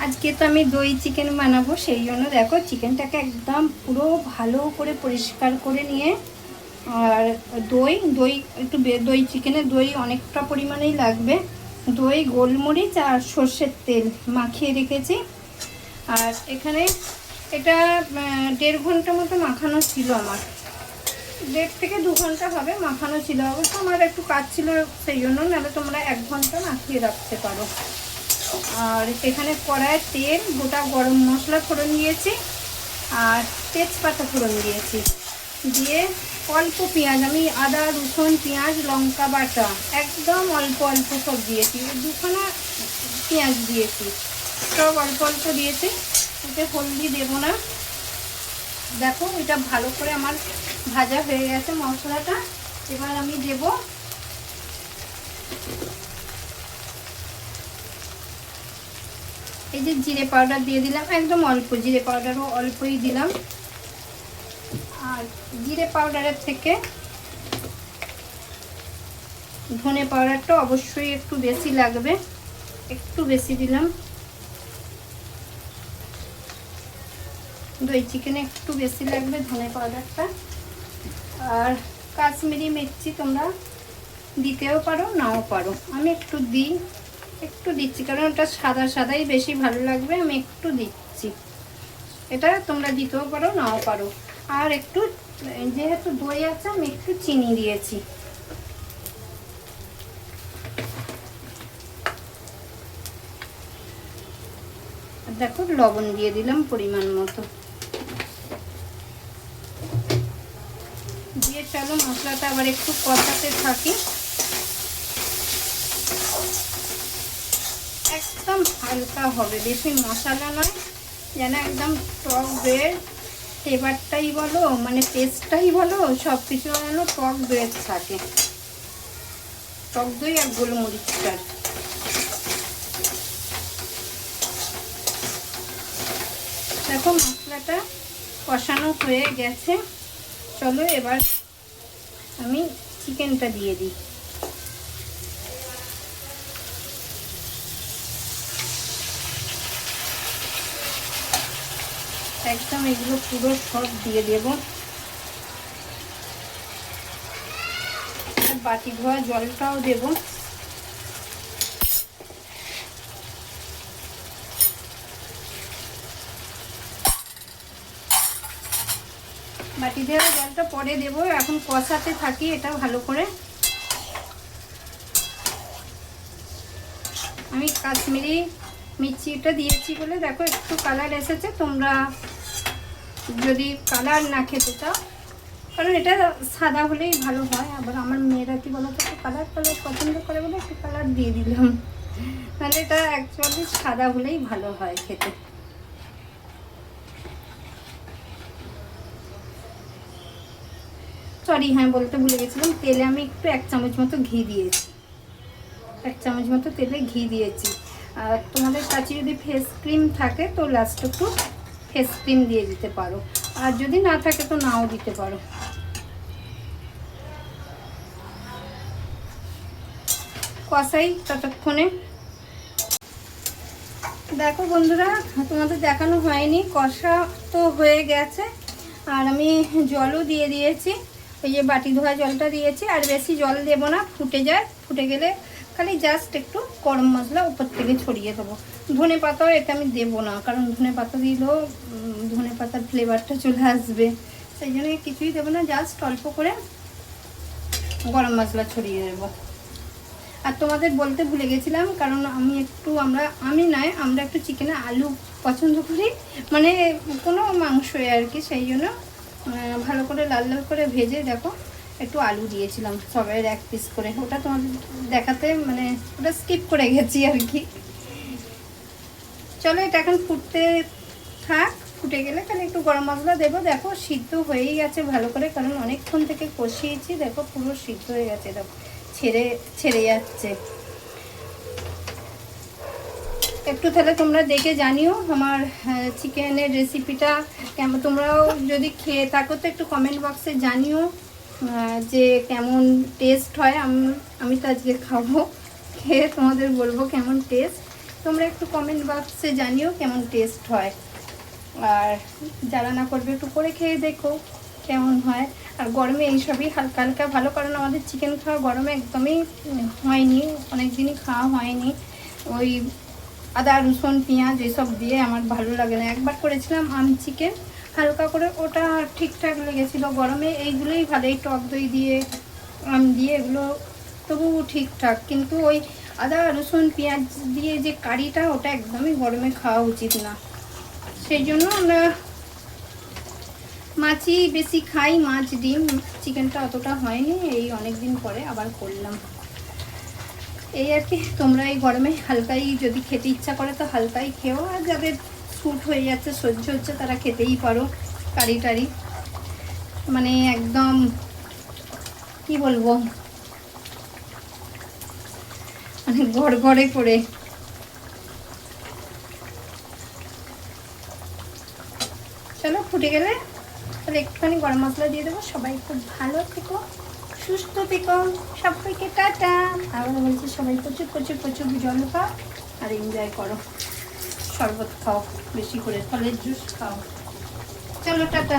আজকে তো আমি দই চিকেন বানাবো, সেই জন্য দেখো চিকেনটাকে একদম পুরো ভালো করে পরিষ্কার করে নিয়ে, আর দই দই একটু দই চিকেনে দই অনেকটা পরিমাণেই লাগবে। দই, গোলমরিচ আর সর্ষের তেল মাখিয়ে রেখেছি। আর এখানে এটা 1.5 ঘন্টা মতো মাখানো ছিল আমার, 1.5 থেকে 2 ঘন্টা হবে মাখানো ছিল। অবশ্য আমার একটু কাজ ছিল সেই জন্য, নাহলে তোমরা 1 ঘন্টা মাখিয়ে রাখতে পারো। আর এখানে কড়ায় তেল, গোটা গরম মশলা ফোড়ন দিয়েছি আর তেজপাতা ফোড়ন দিয়েছি, দিয়ে অল্প পেঁয়াজ, আমি আদা রসুন পেঁয়াজ লঙ্কা বাটা একদম অল্প অল্প সব দিয়েছি, 2খানা পেঁয়াজ দিয়েছি, সব অল্প অল্প দিয়েছি। ওতে হলদি দেবো না। দেখো এটা ভালো করে আমার ভাজা হয়ে গেছে মশলাটা। এবার আমি দেব এই যে জিরে পাউডার দিয়ে দিলাম, একদম অল্প, জিরে পাউডারও অল্পই দিলাম। আর জিরে পাউডারের থেকে ধনে পাউডারটা অবশ্যই একটু বেশি লাগবে, একটু বেশি দিলাম। দই চিকেনে একটু বেশি লাগবে ধনে পাউডারটা। আর কাশ্মীরি মির্চি তোমরা দিতেও পারো নাও পারো, আমি একটু দিচ্ছি কারণ ওটা সাদা সাদাই বেশি ভালো লাগবে, আমি একটু দিচ্ছি। এটা তোমরা দিতেও পারো নাও পারো। আর একটু, যেহেতু দই আছে আমি একটু চিনি দিয়েছি। দেখো লবণ দিয়ে দিলাম পরিমাণ মতো, দিয়ে চলো মশলাটা আবার একটু কষাতে থাকি। একদম হালকা হবে, বেশি মশলা নয়, যেন একদম টক দইয়ের ফ্লেভারটাই বলো মানে টেস্টটাই বলো সব কিছু যেন টক দইয়ের থাকে, টক দই আর গোলমরিচটার। দেখো মশলাটা কষানো হয়ে গেছে, চলো এবার আমি চিকেনটা দিয়ে দিই। একদম এগুলো পুরো সব দিয়ে দেব। বাটি ধোয়া জলটাও দেব। বাটি ধোয়া জলটা পরে দেব, এখন কষাতে থাকি এটা ভালো করে। আমি কাশ্মীরি মির্চিটা দিয়েছি বলে দেখো একটু কালার এসেছে। তোমরা যদি কালার না খেতে চাও, কারণ এটা সাদা হলেই ভালো হয়, আবার আমার মেয়েরা কি বলো তো একটু কালার পছন্দ করে বলে একটু কালার দিয়ে দিলাম, তাহলে এটা অ্যাকচুয়ালি সাদা হলেই ভালো হয় খেতে। সরি, হ্যাঁ বলতে ভুলে গেছিলাম, তেলে আমি একটু 1 চামচ মতো ঘি দিয়েছি, 1 চামচ মতো তেলে ঘি দিয়েছি। আর তোমাদের কাছে যদি ফেস ক্রিম থাকে তো লাস্ট একটু ফেস ক্রিম দিয়ে দিতে পারো, আর যদি না থাকে তো নাও দিতে পারো। কষাই ততক্ষণে। দেখো বন্ধুরা, তোমাদের দেখানো হয়নি, কষা তো হয়ে গেছে। আর আমি জলও দিয়ে দিয়েছি, ওই যে বাটি ধোয়া জলটা দিয়েছি। আর বেশি জল দেবো না, ফুটে যায়, ফুটে গেলে খালি জাস্ট একটু গরম মশলা উপর থেকে ছড়িয়ে দেবো। ধনে পাতাও এটা আমি দেবো না, কারণ ধনে পাতা দিলেও ধনে পাতার ফ্লেভারটা চলে আসবে, সেই জন্য কিছুই দেবো না, জাস্ট অল্প করে গরম মশলা ছড়িয়ে দেবো। আর তোমাদের বলতে ভুলে গেছিলাম, কারণ আমরা একটু চিকেনে আলু পছন্দ করি, মানে কোনো মাংসই আর কি, সেই জন্য ভালো করে লাল লাল করে ভেজে দেখো একটু আলু দিয়েছিলাম সবাইয়ের 1 পিস করে। ওটা তোমাদের দেখাতে মানে ওটা স্কিপ করে গেছি আর কি। চলো এটা এখন ফুটতে থাক, ফুটে গেলে তাহলে একটু গরম মশলা দেবো। দেখো সিদ্ধ হয়েই গেছে ভালো করে, কারণ অনেকক্ষণ থেকে কষিয়েছি, দেখো পুরো সিদ্ধ হয়ে গেছে, দেখো ছেড়ে যাচ্ছে একটু। তাহলে তোমরা দেখে জানিও আমার চিকেনের রেসিপিটা কেমন, তোমরাও যদি খেয়ে থাকো তো একটু কমেন্ট বক্সে জানিও যে কেমন টেস্ট হয়। আমি তো আজকে খাবো, খেয়ে তোমাদের বলবো কেমন টেস্ট। তোমরা একটু কমেন্ট বক্সে জানিও কেমন টেস্ট হয়। আর যারা না করবে একটু করে খেয়ে দেখো কেমন হয়। আর গরমে এইসবই হালকা হালকা ভালো, কারণ আমাদের চিকেন খাওয়া গরমে একদমই হয়নি, অনেক দিনই খাওয়া হয়নি। ওই আদা রসুন পেঁয়াজ এসব দিয়ে আমার ভালো লাগে না। একবার করেছিলাম আম চিকেন, হালকা করে, ওটা ঠিকঠাক লেগেছিলো। গরমে এইগুলোই ভালো, এই টক দই দিয়ে আম দিয়ে এগুলো তবু ঠিকঠাক, কিন্তু ওই আদা রসুন পেঁয়াজ দিয়ে যে কারিটা, ওটা একদমই গরমে খাওয়া উচিত না। সেই জন্য আমরা মাছই বেশি খাই, মাছ ডিম, চিকেনটা অতটা হয়নি। এই অনেক দিন পরে আবার করলাম, এই আর কি। তোমরা এই গরমে হালকাই যদি খেতে ইচ্ছা করে তো হালকাই খেও, আর যাদের স্যুট হয়ে যাচ্ছে, সহ্য হচ্ছে, তারা খেতেই পারো কারি টারি, মানে একদম কি বলবো, মানে গড়গড়ে করে। চলো ফুটে গেলে তাহলে একটুখানি গরম মশলা দিয়ে দেবো। সবাই খুব ভালো থেকো, সুস্থ থেকো, সবাইকে টাটা। আবার বলছি সবাই প্রচুর প্রচুর প্রচুর জল খাও আর এনজয় করো, শরবত খাও, বেশি করে ফলের জুস খাও। চলো টাটা।